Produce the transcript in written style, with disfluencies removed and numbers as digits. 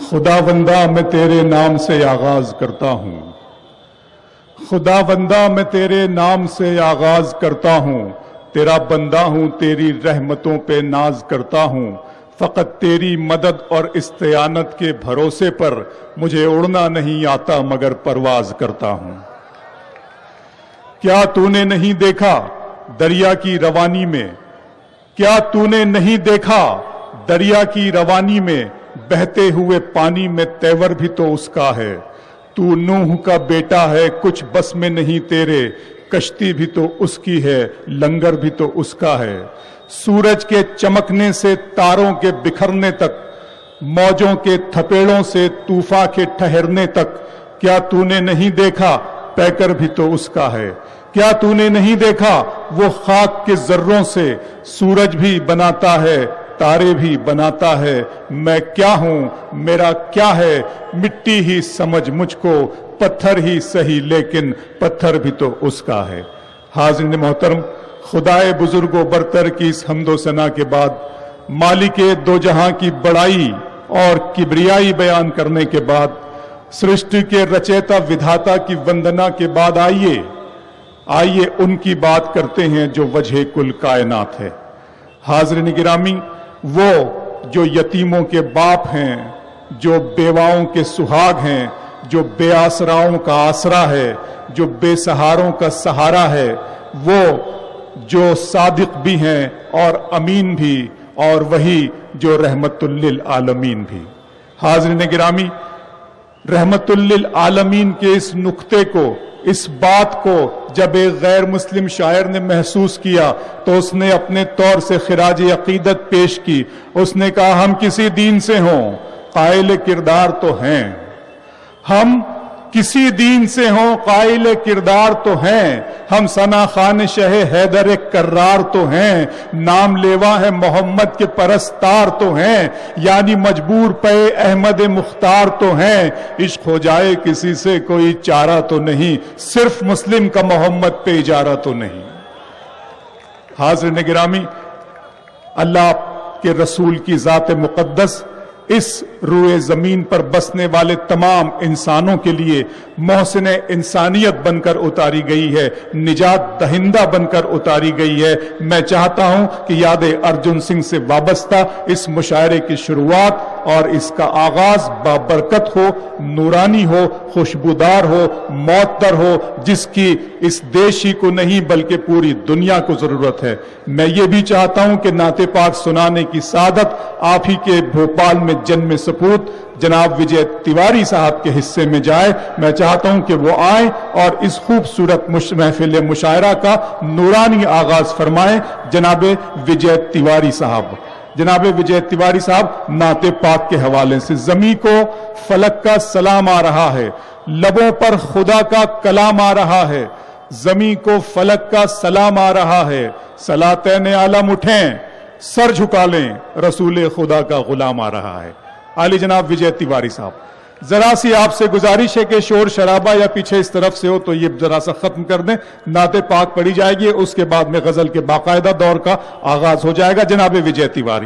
خداوندا میں تیرے نام سے آغاز کرتا ہوں، خداوندا میں تیرے نام سے آغاز کرتا ہوں، تیرا بندہ ہوں، تیری رحمتوں پہ ناز کرتا ہوں، فقط تیری مدد اور استعانت کے بھروسے پر مجھے اڑنا نہیں آتا مگر پرواز کرتا ہوں۔ کیا تو نے نہیں دیکھا دریا کی روانی میں، کیا تو نے نہیں دیکھا دریا کی روانی میں، بہتے ہوئے پانی میں تیور بھی تو اس کا ہے، تو نوح کا بیٹا ہے کچھ بس میں نہیں تیرے، کشتی بھی تو اس کی ہے لنگر بھی تو اس کا ہے، سورج کے چمکنے سے تاروں کے بکھرنے تک، موجوں کے تھپیڑوں سے طوفان کے ٹھہرنے تک، کیا تو نے نہیں دیکھا پیکر بھی تو اس کا ہے، کیا تو نے نہیں دیکھا وہ خاک کے ذروں سے سورج بھی بناتا ہے تارے بھی بناتا ہے، میں کیا ہوں میرا کیا ہے مٹی ہی سمجھ مجھ کو، پتھر ہی سہی لیکن پتھر بھی تو اس کا ہے۔ حاضرین محترم، خدائے بزرگ و برتر کی اس حمد و ثنا کے بعد، مالک دو جہاں کی بڑائی اور کبریائی بیان کرنے کے بعد، سرشٹی کے رچیتا ودھاتا کی وندنا کے بعد آئیے ان کی بات کرتے ہیں جو وجہ کل کائنات ہے۔ حاضرین گرامی، وہ جو یتیموں کے باپ ہیں، جو بیواؤں کے سہاگ ہیں، جو بے آسراؤں کا آسرا ہے، جو بے سہاروں کا سہارا ہے، وہ جو صادق بھی ہیں اور امین بھی، اور وہی جو رحمت للعالمین بھی۔ حاضرین گرامی، رحمت للعالمین کے اس نقطے کو، اس بات کو جب ایک غیر مسلم شاعر نے محسوس کیا تو اس نے اپنے طور سے خراج عقیدت پیش کی۔ اس نے کہا ہم کسی دین سے ہوں قائل کردار تو ہیں، ہم کسی دین سے ہوں قائل کردار تو ہیں، ہم ثنا خان شہ حیدر کرار تو ہیں، نام لیوا ہے محمد کے پرستار تو ہیں، یعنی مجبور پہ احمد مختار تو ہیں، عشق ہو جائے کسی سے کوئی چارہ تو نہیں، صرف مسلم کا محمد پہ اجارہ تو نہیں۔ حاضرین گرامی، اللہ کے رسول کی ذات مقدس اس روئے زمین پر بسنے والے تمام انسانوں کے لیے محسن انسانیت بن کر اتاری گئی ہے، نجات دہندہ بن کر اتاری گئی ہے۔ میں چاہتا ہوں کہ یاد ارجن سنگھ سے وابستہ اس مشاعرے کی شروعات اور اس کا آغاز بابرکت ہو، نورانی ہو، خوشبودار ہو، معطر ہو، جس کی اس دیش ہی کو نہیں بلکہ پوری دنیا کو ضرورت ہے۔ میں یہ بھی چاہتا ہوں کہ نعت پاک سنانے کی سعادت آپ ہی کے بھوپال میں جنم سپوت جناب وجے تیواری صاحب کے حصے میں جائے۔ میں چاہتا ہوں کہ وہ آئیں اور اس خوبصورت محفل مشاعرہ کا نورانی آغاز فرمائیں۔ جناب وجے تیواری صاحب، جناب وجے تیواری صاحب نعت پاک کے حوالے سے۔ زمین کو فلک کا سلام آ رہا ہے، لبوں پر خدا کا کلام آ رہا ہے، زمین کو فلک کا سلام آ رہا ہے، صلاتین عالم اٹھیں سر جھکا لیں، رسول خدا کا غلام آ رہا ہے۔ عالی جناب وجے تیواری صاحب، ذرا سی آپ سے گزارش ہے کہ شور شرابہ یا پیچھے اس طرف سے ہو تو یہ ذرا سا ختم کر دیں، نعت پاک پڑھی جائے گی، اس کے بعد میں غزل کے باقاعدہ دور کا آغاز ہو جائے گا۔ جناب وجے تیواری۔